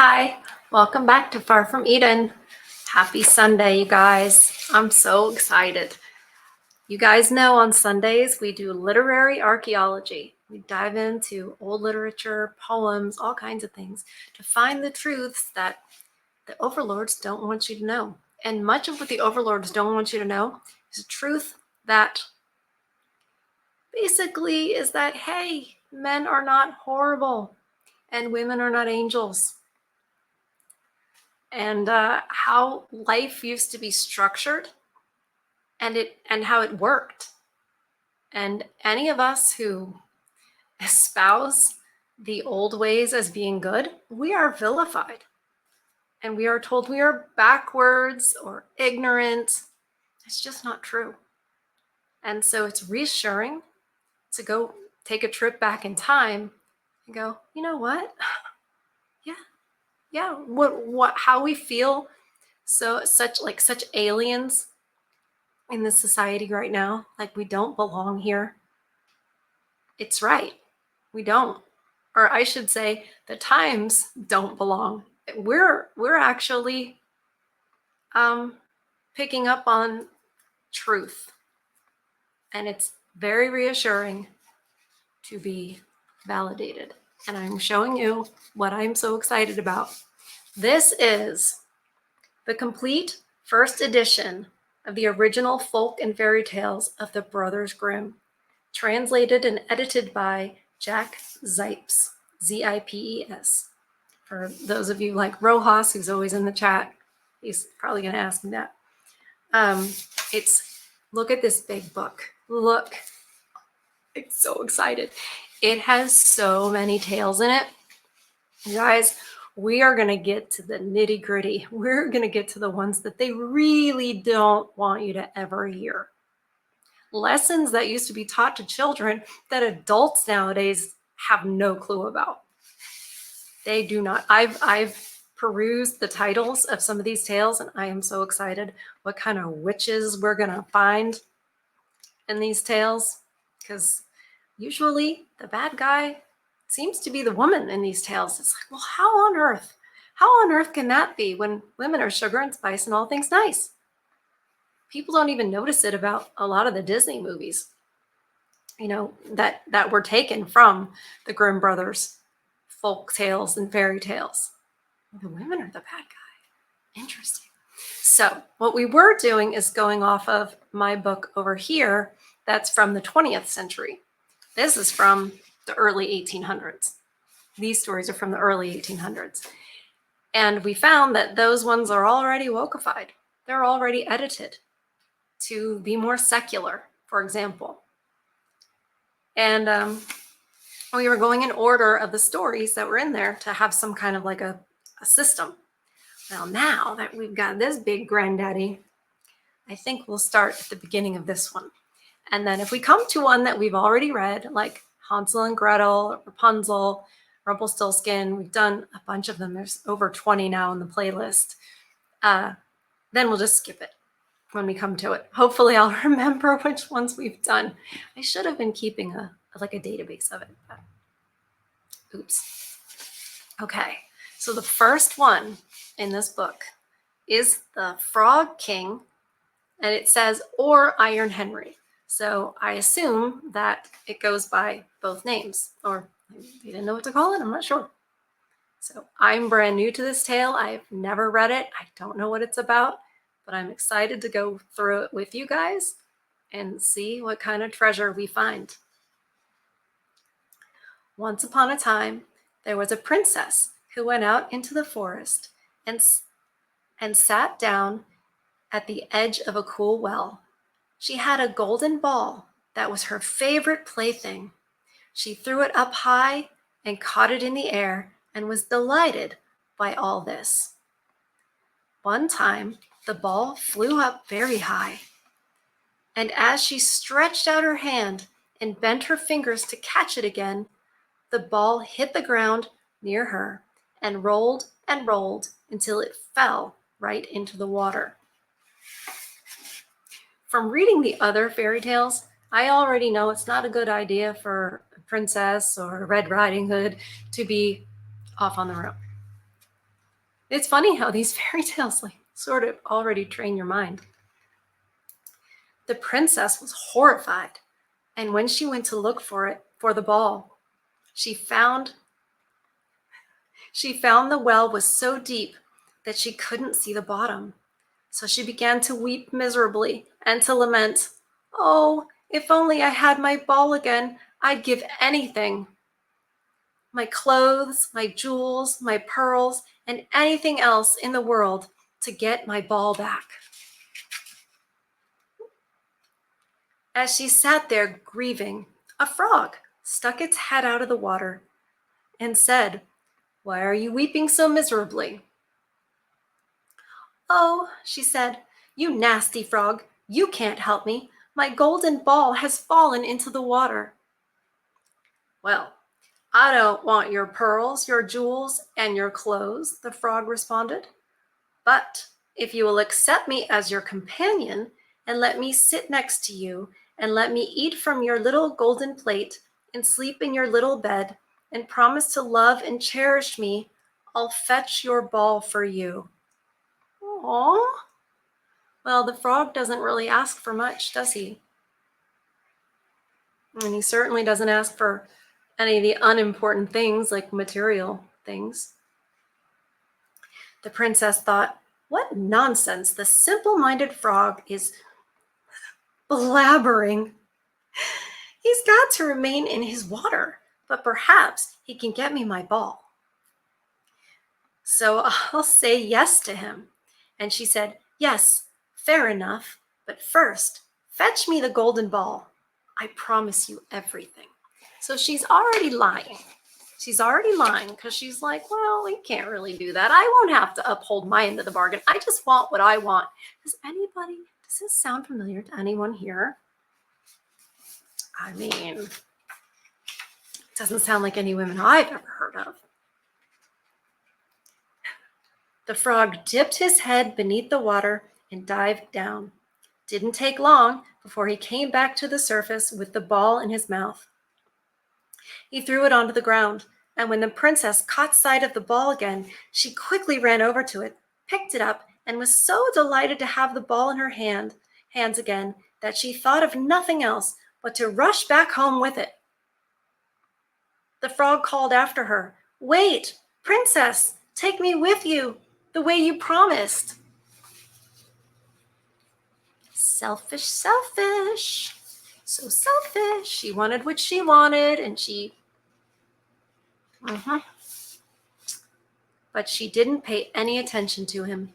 Hi, welcome back to Far From Eden. Happy Sunday, you guys. I'm so excited. You guys know on Sundays we do literary archaeology. We dive into old literature, poems, all kinds of things to find the truths that the overlords don't want you to know. And much of what the overlords don't want you to know is a truth that basically is that, hey, men are not horrible and women are not angels. And how life used to be structured and how it worked. And any of us who espouse the old ways as being good, we are vilified. And we are told we are backwards or ignorant. It's just not true. And so it's reassuring to go take a trip back in time and go, you know what? Yeah, how we feel such aliens in this society right now, like we don't belong here. It's right. We don't. Or I should say the times don't belong. We're actually picking up on truth. And it's very reassuring to be validated. And I'm showing you what I'm so excited about. This is the complete first edition of the original folk and fairy tales of the Brothers Grimm, translated and edited by Jack Zipes, Zipes. For those of you like Rojas, who's always in the chat, he's probably going to ask me that. Look at this big book. Look, I'm so excited. It has so many tales in it. You guys, we are going to get to the nitty gritty. We're going to get to the ones that they really don't want you to ever hear. Lessons that used to be taught to children that adults nowadays have no clue about. They do not. I've perused the titles of some of these tales, and I am so excited what kind of witches we're going to find in these tales, because usually the bad guy seems to be the woman in these tales. It's like, well, how on earth can that be when women are sugar and spice and all things nice? People don't even notice it about a lot of the Disney movies, you know, that were taken from the Grimm brothers, folk tales and fairy tales. The women are the bad guy. Interesting. So what we were doing is going off of my book over here that's from the 20th century. This is from the early 1800s. These stories are from the early 1800s. And we found that those ones are already wokeified. They're already edited to be more secular, for example. And we were going in order of the stories that were in there to have some kind of like a system. Well, now that we've got this big granddaddy, I think we'll start at the beginning of this one. And then if we come to one that we've already read, like Hansel and Gretel, Rapunzel, Rumpelstiltskin, we've done a bunch of them. There's over 20 now in the playlist. Then we'll just skip it when we come to it. Hopefully I'll remember which ones we've done. I should have been keeping a database of it. But oops. Okay, so the first one in this book is the Frog King, and it says, or Iron Henry. So I assume that it goes by both names, or they didn't know what to call it. I'm not sure. So I'm brand new to this tale. I've never read it. I don't know what it's about, but I'm excited to go through it with you guys and see what kind of treasure we find. Once upon a time, there was a princess who went out into the forest and sat down at the edge of a cool well. She had a golden ball that was her favorite plaything. She threw it up high and caught it in the air and was delighted by all this. One time, the ball flew up very high, and as she stretched out her hand and bent her fingers to catch it again, the ball hit the ground near her and rolled until it fell right into the water. From reading the other fairy tales, I already know it's not a good idea for a princess or a Red Riding Hood to be off on their own. It's funny how these fairy tales sort of already train your mind. The princess was horrified, and when she went to look for the ball, she found the well was so deep that she couldn't see the bottom. So she began to weep miserably and to lament, "Oh, if only I had my ball again, I'd give anything. My clothes, my jewels, my pearls, and anything else in the world to get my ball back." As she sat there grieving, a frog stuck its head out of the water and said, "Why are you weeping so miserably?" "Oh," she said, "you nasty frog, you can't help me. My golden ball has fallen into the water." "Well, I don't want your pearls, your jewels, and your clothes," the frog responded. "But if you will accept me as your companion and let me sit next to you and let me eat from your little golden plate and sleep in your little bed and promise to love and cherish me, I'll fetch your ball for you." Aww. Well, the frog doesn't really ask for much, does he? And he certainly doesn't ask for any of the unimportant things like material things. The princess thought, what nonsense, the simple-minded frog is blabbering. He's got to remain in his water, but perhaps he can get me my ball. So I'll say yes to him. And she said, "Yes, fair enough, but first, fetch me the golden ball. I promise you everything." So she's already lying. She's already lying because she's like, well, we can't really do that. I won't have to uphold my end of the bargain. I just want what I want. Does this sound familiar to anyone here? I mean, it doesn't sound like any women I've ever heard of. The frog dipped his head beneath the water and dived down. Didn't take long before he came back to the surface with the ball in his mouth. He threw it onto the ground, and when the princess caught sight of the ball again, she quickly ran over to it, picked it up, and was so delighted to have the ball in her hands again that she thought of nothing else but to rush back home with it. The frog called after her, "Wait, princess, take me with you, the way you promised." Selfish, selfish. So selfish. She wanted what she wanted, and but she didn't pay any attention to him.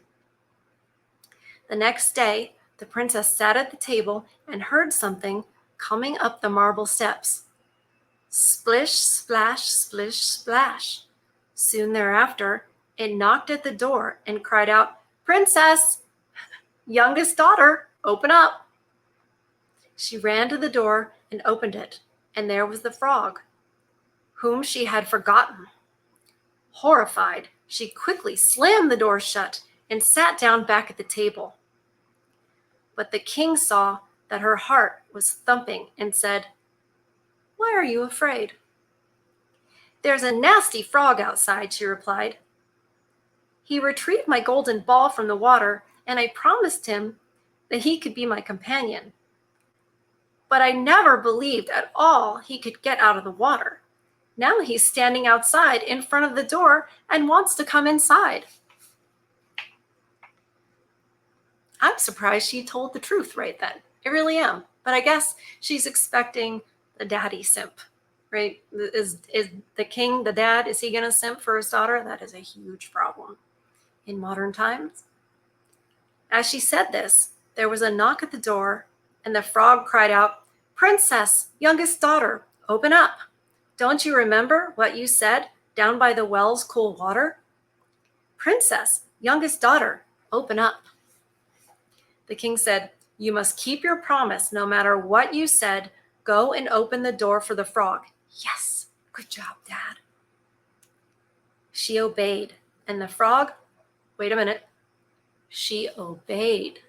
The next day, the princess sat at the table and heard something coming up the marble steps. Splish, splash, splish, splash. Soon thereafter, it knocked at the door and cried out, "Princess, youngest daughter, open up." She ran to the door and opened it, and there was the frog, whom she had forgotten. Horrified, she quickly slammed the door shut and sat down back at the table. But the king saw that her heart was thumping and said, "Why are you afraid?" "There's a nasty frog outside," she replied. "He retrieved my golden ball from the water, and I promised him that he could be my companion. But I never believed at all he could get out of the water. Now he's standing outside in front of the door and wants to come inside." I'm surprised she told the truth right then. I really am. But I guess she's expecting the daddy simp, right? Is the king, the dad, is he going to simp for his daughter? That is a huge problem in modern times. As she said this, there was a knock at the door, and the frog cried out, "Princess, youngest daughter, open up. Don't you remember what you said down by the well's cool water? Princess, youngest daughter, open up." The king said, "You must keep your promise no matter what you said. Go and open the door for the frog." Yes, good job, Dad. She obeyed, and the frog, wait a minute, she obeyed.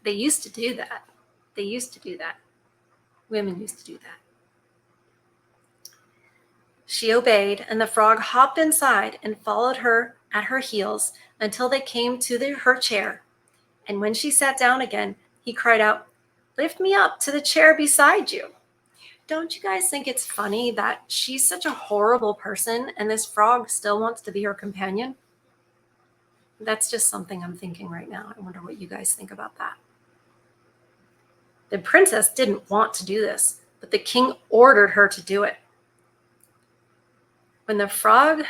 They used to do that. They used to do that. Women used to do that. She obeyed, and the frog hopped inside and followed her at her heels until they came to her chair. And when she sat down again, he cried out, "Lift me up to the chair beside you." Don't you guys think it's funny that she's such a horrible person and this frog still wants to be her companion? That's just something I'm thinking right now. I wonder what you guys think about that. The princess didn't want to do this, but the king ordered her to do it. When the frog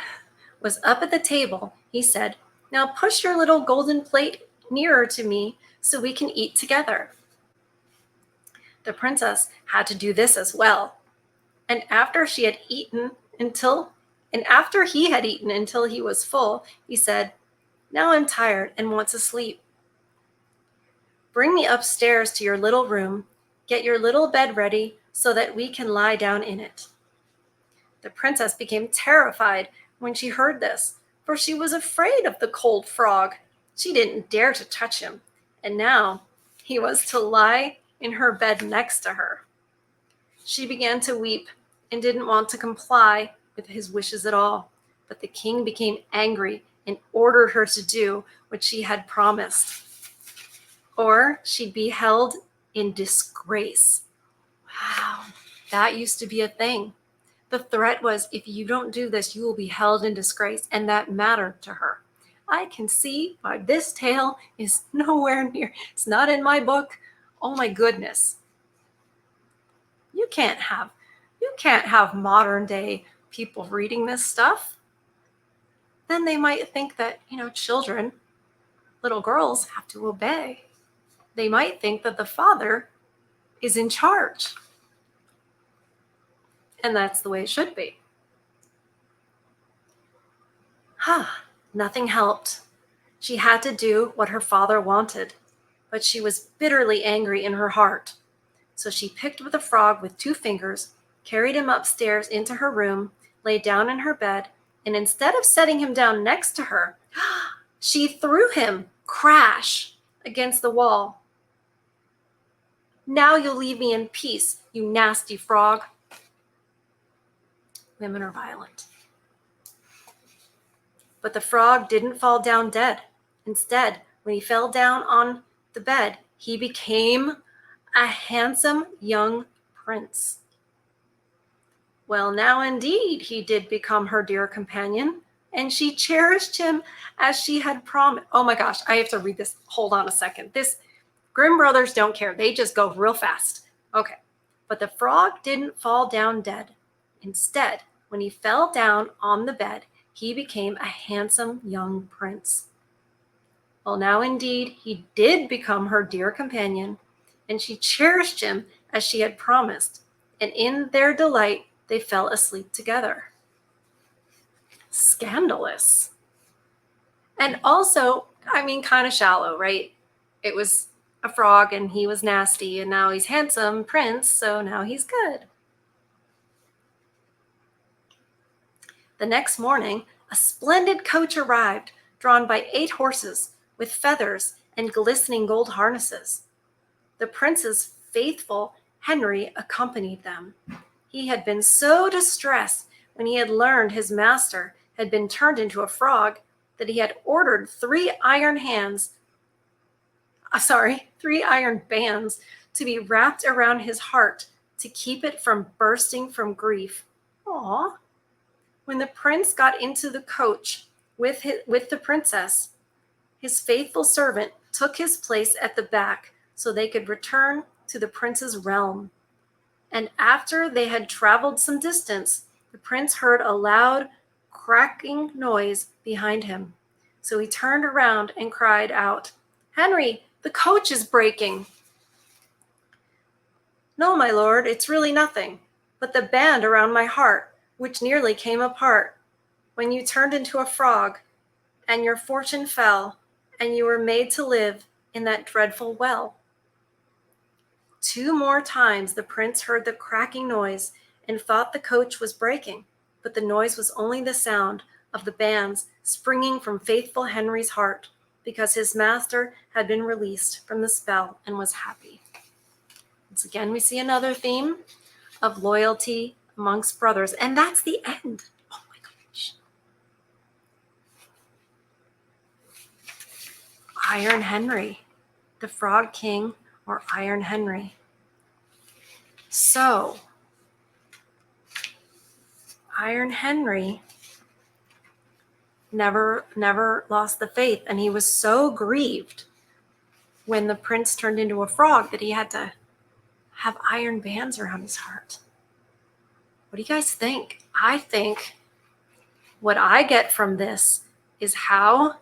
was up at the table, he said, "Now push your little golden plate nearer to me so we can eat together." The princess had to do this as well. And after he had eaten until he was full, he said, "Now I'm tired and want to sleep. Bring me upstairs to your little room. Get your little bed ready so that we can lie down in it." The princess became terrified when she heard this, for she was afraid of the cold frog. She didn't dare to touch him, and now he was to lie in her bed next to her. She began to weep and didn't want to comply with his wishes at all, but the king became angry and ordered her to do what she had promised, or she'd be held in disgrace. Wow, that used to be a thing. The threat was, if you don't do this, you will be held in disgrace, and that mattered to her. I can see why this tale is nowhere near. It's not in my book. Oh my goodness. You can't have modern day people reading this stuff. Then they might think that, children, little girls have to obey. They might think that the father is in charge. And that's the way it should be. Nothing helped. She had to do what her father wanted, but she was bitterly angry in her heart. So she picked up the frog with 2 fingers, carried him upstairs into her room, lay down in her bed, and instead of setting him down next to her, she threw him, crash, against the wall. "Now you'll leave me in peace, you nasty frog." Women are violent. But the frog didn't fall down dead. Instead, when he fell down on the bed, he became a handsome young prince. Well, now indeed, he did become her dear companion, and she cherished him as she had promised. Oh my gosh, I have to read this. Hold on a second. This Grimm brothers don't care. They just go real fast. Okay. But the frog didn't fall down dead. Instead, when he fell down on the bed, he became a handsome young prince. Well, now indeed, he did become her dear companion, and she cherished him as she had promised, and in their delight, they fell asleep together. Scandalous. And also, kind of shallow, right? It was a frog and he was nasty, and now he's handsome prince, so now he's good. The next morning, a splendid coach arrived, drawn by 8 horses, with feathers and glistening gold harnesses. The prince's faithful Henry accompanied them. He had been so distressed when he had learned his master had been turned into a frog that he had ordered 3 iron bands to be wrapped around his heart to keep it from bursting from grief. Aww. When the prince got into the coach with the princess, his faithful servant took his place at the back so they could return to the prince's realm. And after they had traveled some distance, the prince heard a loud, cracking noise behind him. So he turned around and cried out, "Henry, the coach is breaking." "No, my lord, it's really nothing, but the band around my heart, which nearly came apart when you turned into a frog, and your fortune fell, and you were made to live in that dreadful well." 2 more times the prince heard the cracking noise and thought the coach was breaking, but the noise was only the sound of the bands springing from faithful Henry's heart, because his master had been released from the spell and was happy. Once again, we see another theme of loyalty, amongst brothers. And that's the end. Oh my gosh. Iron Henry, the Frog King, or Iron Henry. So, Iron Henry never lost the faith, and he was so grieved when the prince turned into a frog that he had to have iron bands around his heart. What do you guys think? I think what I get from this is how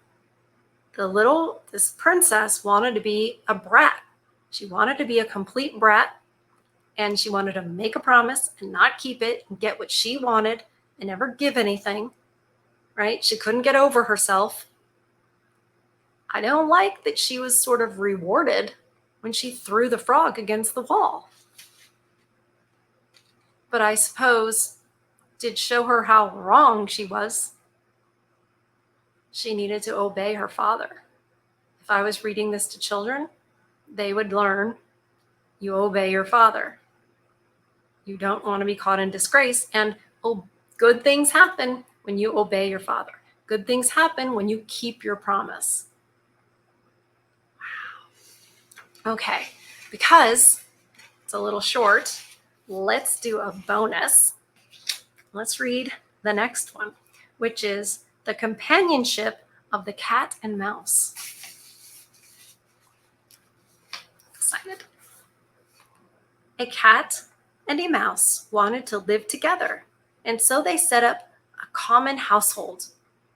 this princess wanted to be a brat. She wanted to be a complete brat, and she wanted to make a promise and not keep it and get what she wanted and never give anything, right? She couldn't get over herself. I don't like that she was sort of rewarded when she threw the frog against the wall. But I suppose did show her how wrong she was. She needed to obey her father. If I was reading this to children, they would learn you obey your father. You don't want to be caught in disgrace, and good things happen when you obey your father. Good things happen when you keep your promise. Wow. Okay, because it's a little short, let's do a bonus. Let's read the next one, which is The Companionship of the Cat and Mouse. Excited? A cat and a mouse wanted to live together, and so they set up a common household.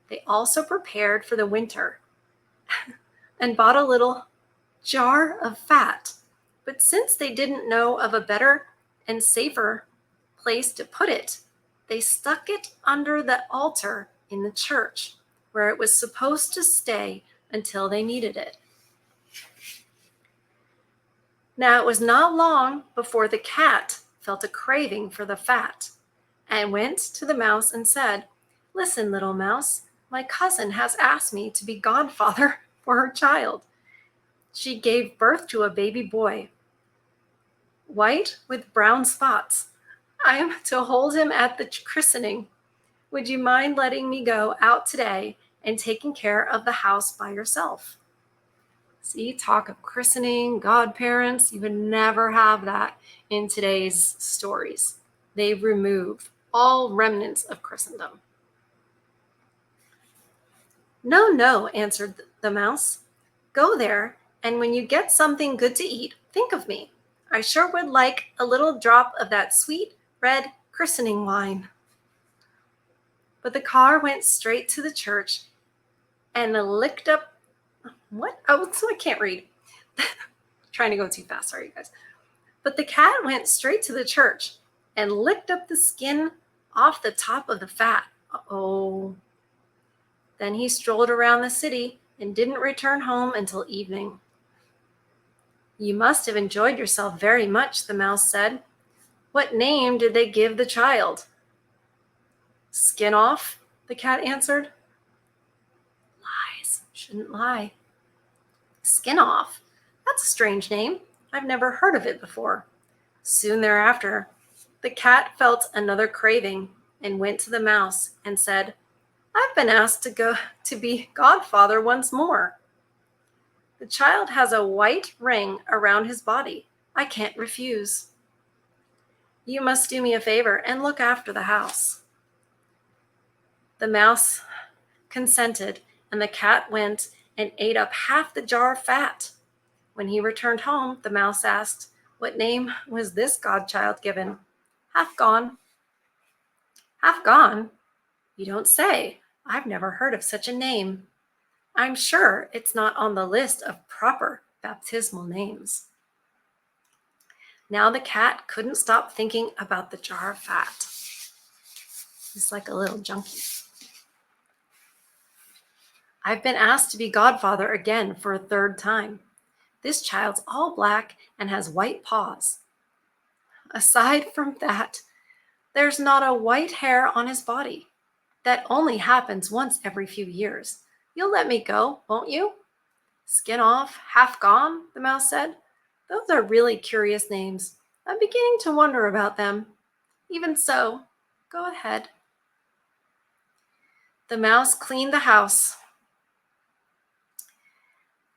They also prepared for the winter and bought a little jar of fat. But since they didn't know of a better and safer place to put it, they stuck it under the altar in the church, where it was supposed to stay until they needed it. Now it was not long before the cat felt a craving for the fat and went to the mouse and said, "Listen, little mouse, my cousin has asked me to be godfather for her child. She gave birth to a baby boy, white with brown spots. I am to hold him at the christening. Would you mind letting me go out today and taking care of the house by yourself?" See, talk of christening, godparents, you would never have that in today's stories. They remove all remnants of Christendom. "No, no," answered the mouse. "Go there, and when you get something good to eat, think of me. I sure would like a little drop of that sweet red christening wine." But the car went straight to the church and licked up what? Oh, so I can't read. Trying to go too fast. Sorry, you guys. But the cat went straight to the church and licked up the skin off the top of the fat. Uh-oh. Then he strolled around the city and didn't return home until evening. "You must have enjoyed yourself very much," the mouse said. "What name did they give the child?" "Skin off," the cat answered. Lies. Shouldn't lie. Skin off? That's a strange name. I've never heard of it before. Soon thereafter, the cat felt another craving and went to the mouse and said, "I've been asked to go to be godfather once more. The child has a white ring around his body. I can't refuse. You must do me a favor and look after the house." The mouse consented, and the cat went and ate up half the jar of fat. When he returned home, the mouse asked, "What name was this godchild given?" "Half gone." "Half gone? You don't say. I've never heard of such a name. I'm sure it's not on the list of proper baptismal names." Now the cat couldn't stop thinking about the jar of fat. He's like a little junkie. "I've been asked to be godfather again for a third time. This child's all black and has white paws. Aside from that, there's not a white hair on his body. That only happens once every few years. You'll let me go, won't you?" "Skin off, half gone," the mouse said. "Those are really curious names. I'm beginning to wonder about them. Even so, go ahead. The mouse cleaned the house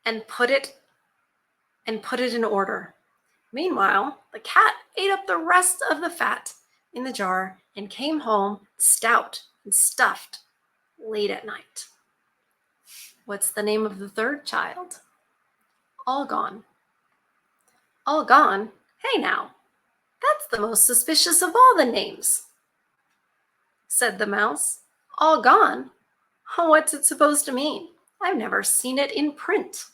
and put it in order. Meanwhile, the cat ate up the rest of the fat in the jar and came home stout and stuffed late at night. What's the name of the third child? All gone. All gone? Hey now, that's the most suspicious of all the names, said the mouse. All gone? What's it supposed to mean? I've never seen it in print.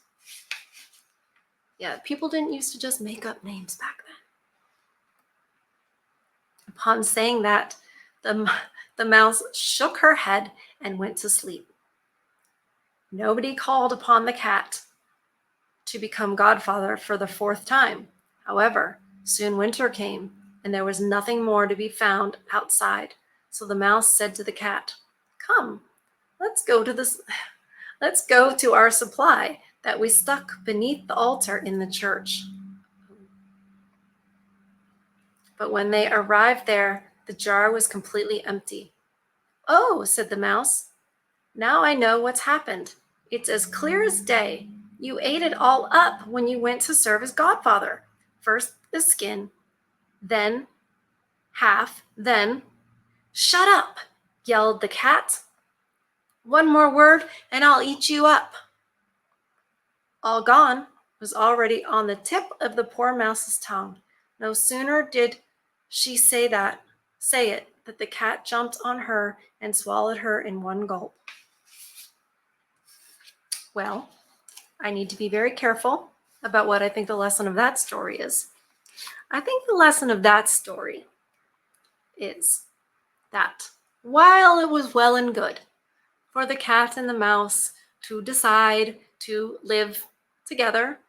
Yeah, people didn't used to just make up names back then. Upon saying that, the mouse shook her head and went to sleep. Nobody called upon the cat to become godfather for the fourth time. However, soon winter came, and there was nothing more to be found outside. So the mouse said to the cat, "Come, let's go to our supply that we stuck beneath the altar in the church." But when they arrived there, the jar was completely empty. "Oh," said the mouse, "now I know what's happened. It's as clear as day. You ate it all up when you went to serve as godfather. First the skin, then half, then—" "Shut up," yelled the cat. "One more word and I'll eat you up." All gone was already on the tip of the poor mouse's tongue. No sooner did she say it, that the cat jumped on her and swallowed her in one gulp. Well, I need to be very careful about what I think the lesson of that story is. I think the lesson of that story is that while it was well and good for the cat and the mouse to decide to live together,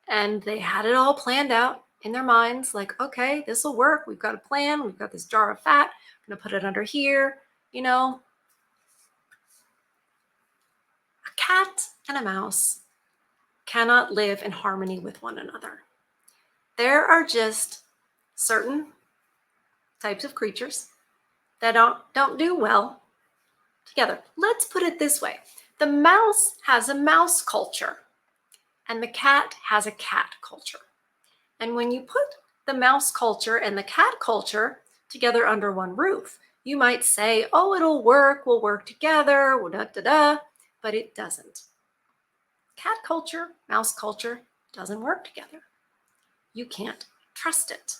and they had it all planned out in their minds, like, okay, this will work. We've got a plan. We've got this jar of fat. I'm going to put it under here. A cat and a mouse cannot live in harmony with one another. There are just certain types of creatures that don't do well together. Let's put it this way. The mouse has a mouse culture, and the cat has a cat culture. And when you put the mouse culture and the cat culture together under one roof, you might say, oh, it'll work, we'll work together, but it doesn't. Cat culture, mouse culture doesn't work together. You can't trust it.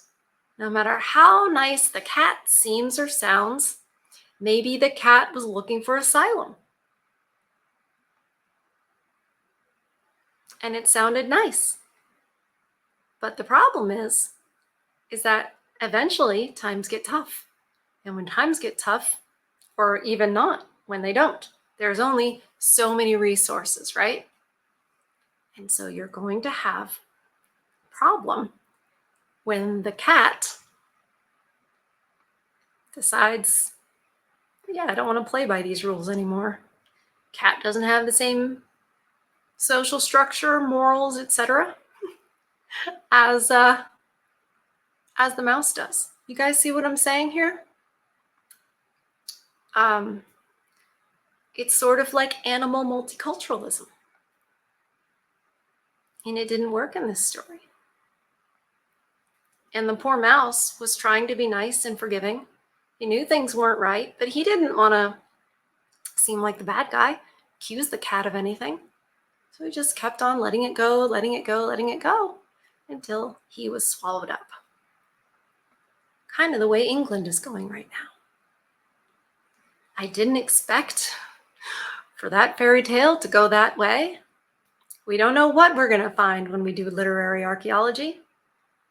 No matter how nice the cat seems or sounds, maybe the cat was looking for asylum. And it sounded nice. But the problem is that eventually times get tough. And when times get tough, or even not, when they don't, there's only so many resources, right? And so you're going to have a problem when the cat decides, yeah, I don't want to play by these rules anymore. Cat doesn't have the same social structure, morals, etc. as the mouse does. You guys see what I'm saying here? It's sort of like animal multiculturalism. And it didn't work in this story. And the poor mouse was trying to be nice and forgiving. He knew things weren't right, but he didn't want to seem like the bad guy, accuse the cat of anything. So he just kept on letting it go, until he was swallowed up. Kind of the way England is going right now. I didn't expect for that fairy tale to go that way. We don't know what we're going to find when we do literary archaeology.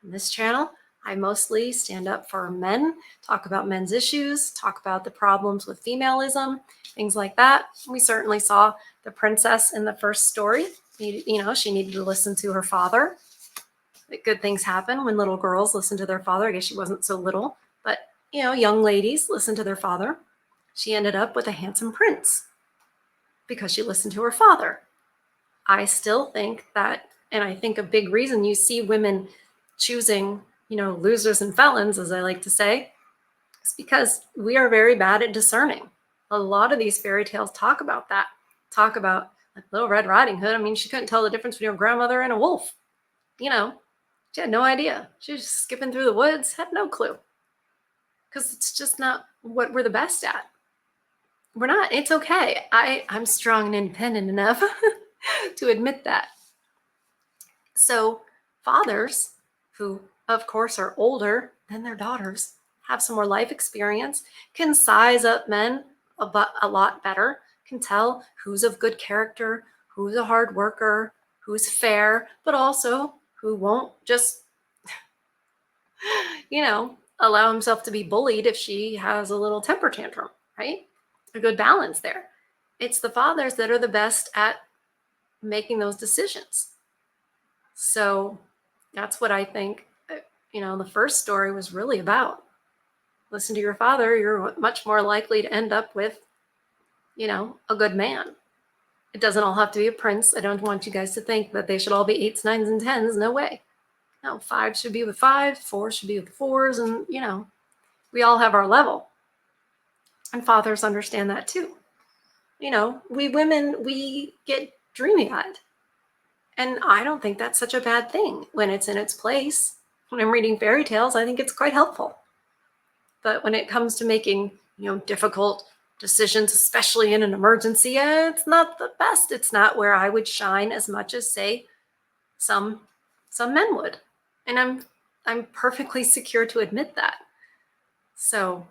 On this channel, I mostly stand up for men, talk about men's issues, talk about the problems with femalism, things like that. We certainly saw the princess in the first story. She needed to listen to her father. Good things happen when little girls listen to their father. I guess she wasn't so little, but young ladies listen to their father. She ended up with a handsome prince because she listened to her father. I still think that, and I think a big reason you see women choosing, losers and felons, as I like to say, It's because we are very bad at discerning. A lot of these fairy tales talk about that. Talk about like Little Red Riding Hood. I mean, she couldn't tell the difference between her grandmother and a wolf. You know, she had no idea. She was just skipping through the woods, had no clue. Because it's just not what we're the best at. We're not. It's okay. I'm strong and independent enough to admit that. So fathers, who of course are older than their daughters, have some more life experience, can size up men a lot better, can tell who's of good character, who's a hard worker, who's fair, but also who won't just, allow himself to be bullied if she has a little temper tantrum, right? A good balance there. It's the fathers that are the best at making those decisions. So that's what I think, the first story was really about. Listen to your father, you're much more likely to end up with, a good man. It doesn't all have to be a prince. I don't want you guys to think that they should all be 8s, 9s, and 10s. No way. No, 5 should be with 5s, 4 should be with 4s, and, we all have our level. And fathers understand that too. We women, we get dreamy-eyed. And I don't think that's such a bad thing when it's in its place. When I'm reading fairy tales, I think it's quite helpful. But when it comes to making, difficult decisions, especially in an emergency, it's not the best. It's not where I would shine as much as, say, some men would. And I'm perfectly secure to admit that. So,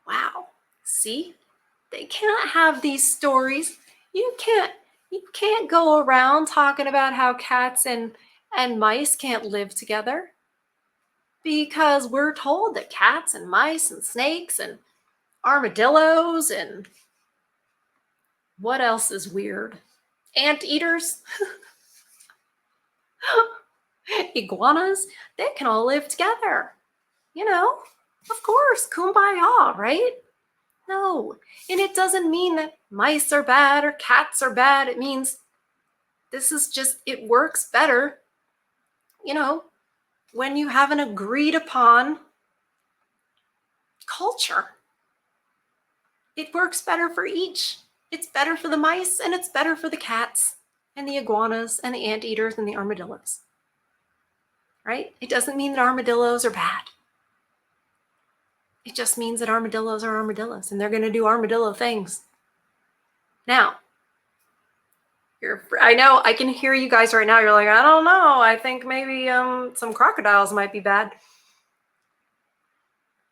wow. See? They cannot have these stories. You can't go around talking about how cats and mice can't live together, because we're told that cats and mice and snakes and armadillos and what else is weird? Anteaters, iguanas, they can all live together. Of course, kumbaya, right? No, and it doesn't mean that mice are bad or cats are bad. It means it works better, when you have an agreed upon culture. It works better for each. It's better for the mice and it's better for the cats and the iguanas and the anteaters and the armadillos, right? It doesn't mean that armadillos are bad. It just means that armadillos are armadillos and they're going to do armadillo things. Now, I know I can hear you guys right now. You're like, I don't know. I think maybe some crocodiles might be bad.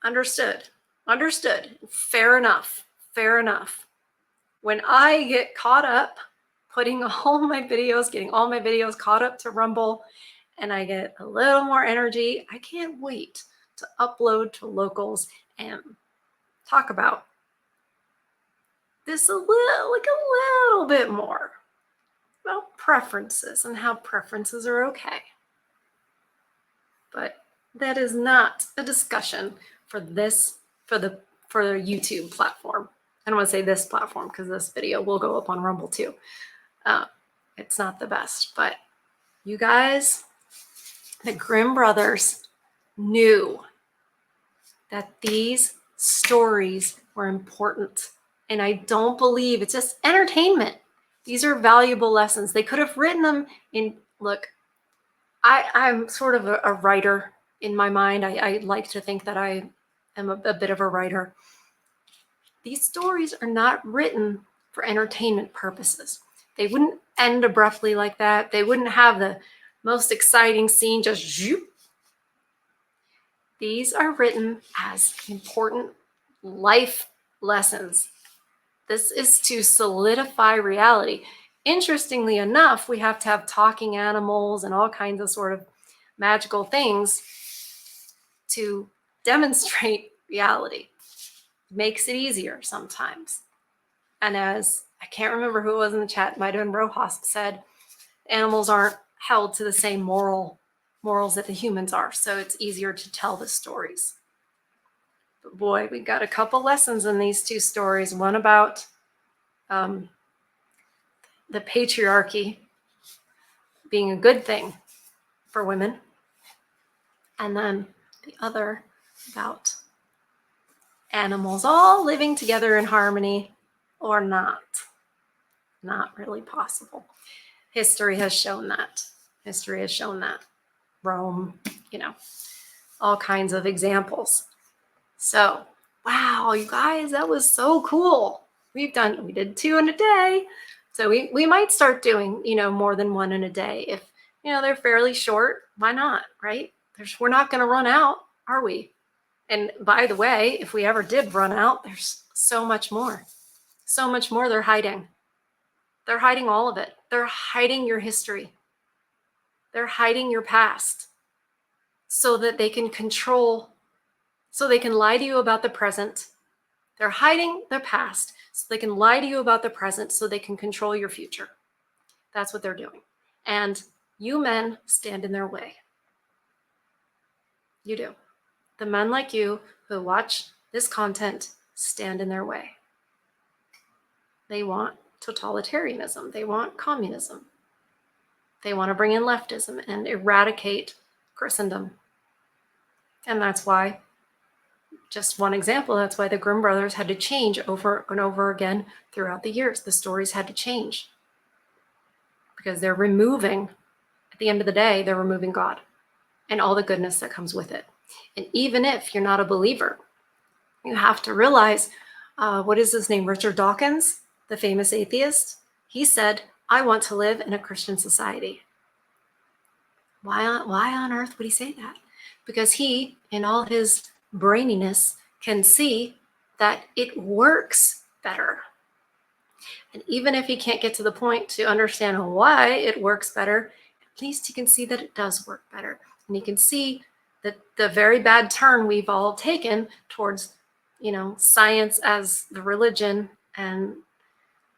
Understood. Fair enough. When I get caught up getting all my videos caught up to Rumble, and I get a little more energy, I can't wait to upload to Locals and talk about this a little bit more about preferences and how preferences are okay. But that is not a discussion for the YouTube platform. I don't want to say this platform because this video will go up on Rumble too. It's not the best, but you guys, the Grimm brothers knew that these stories were important. And I don't believe it's just entertainment. These are valuable lessons. They could have written them in, look, I'm sort of a writer in my mind. I like to think that I am a bit of a writer. These stories are not written for entertainment purposes. They wouldn't end abruptly like that. They wouldn't have the most exciting scene just zoop. These are written as important life lessons. This is to solidify reality. Interestingly enough, we have to have talking animals and all kinds of sort of magical things to demonstrate reality. It makes it easier sometimes. And as I can't remember who it was in the chat, might have been Rojas, said, animals aren't held to the same morals that the humans are, so it's easier to tell the stories. But boy, we got a couple lessons in these two stories. One about the patriarchy being a good thing for women, and then the other about animals all living together in harmony or not. Not really possible. History has shown that. History has shown that. Rome, all kinds of examples. So, wow, you guys, that was so cool. We did 2 in a day. So we might start doing, more than 1 in a day. If, they're fairly short, why not, right? We're not going to run out, are we? And by the way, if we ever did run out, there's so much more. So much more they're hiding. They're hiding all of it. They're hiding your history. They're hiding your past so that they can control, so they can lie to you about the present. They're hiding their past so they can lie to you about the present so they can control your future. That's what they're doing. And you men stand in their way. You do. The men like you who watch this content stand in their way. They want totalitarianism. They want communism. They want to bring in leftism and eradicate Christendom. And that's why, just one example, that's why the Grimm brothers had to change over and over again throughout the years. The stories had to change because they're removing, at the end of the day, they're removing God and all the goodness that comes with it. And even if you're not a believer, you have to realize, what is his name? Richard Dawkins, the famous atheist. He said, I want to live in a Christian society. Why on earth would he say that? Because he, in all his braininess, can see that it works better. And even if he can't get to the point to understand why it works better, at least he can see that it does work better. And he can see that the very bad turn we've all taken towards, science as the religion and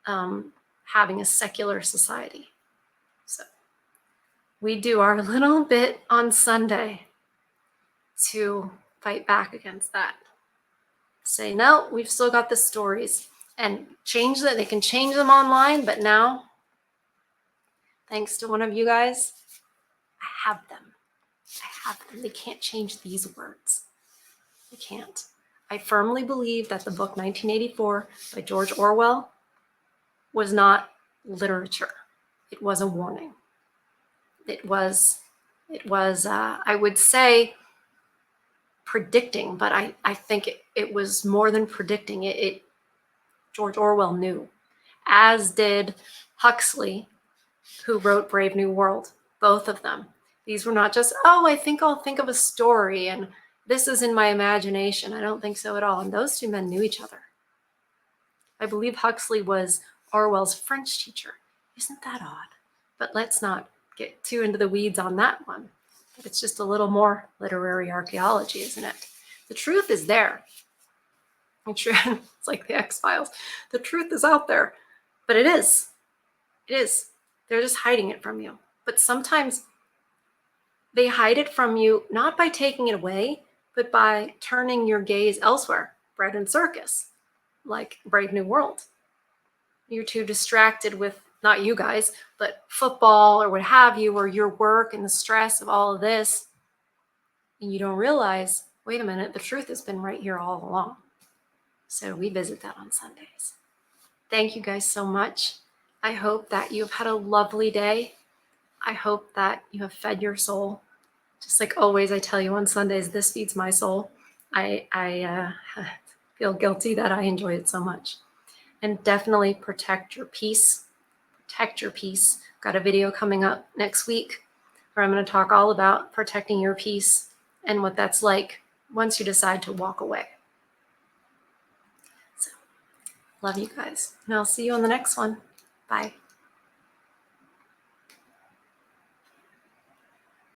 having a secular society. So we do our little bit on Sunday to fight back against that. Say, no, we've still got the stories and change that. They can change them online, but now, thanks to one of you guys, I have them. They can't change these words. They can't. I firmly believe that the book 1984 by George Orwell was not literature. It was a warning. It was I would say, predicting, but I think it was more than predicting. George Orwell knew, as did Huxley, who wrote Brave New World, both of them. These were not just, I think I'll think of a story and this is in my imagination. I don't think so at all. And those two men knew each other. I believe Huxley was Orwell's French teacher. Isn't that odd? But let's not get too into the weeds on that one. But it's just a little more literary archaeology, isn't it? The truth is there. It's like the X-Files. The truth is out there. But it is. It is. They're just hiding it from you. But sometimes they hide it from you not by taking it away, but by turning your gaze elsewhere, bread and circus, like Brave New World. You're too distracted with, not you guys, but football or what have you, or your work and the stress of all of this. And you don't realize, wait a minute, the truth has been right here all along. So we visit that on Sundays. Thank you guys so much. I hope that you've had a lovely day. I hope that you have fed your soul. Just like always, I tell you on Sundays, this feeds my soul. I feel guilty that I enjoy it so much. And definitely protect your peace. Protect your peace. Got a video coming up next week where I'm going to talk all about protecting your peace and what that's like once you decide to walk away. So, love you guys. And I'll see you on the next one. Bye.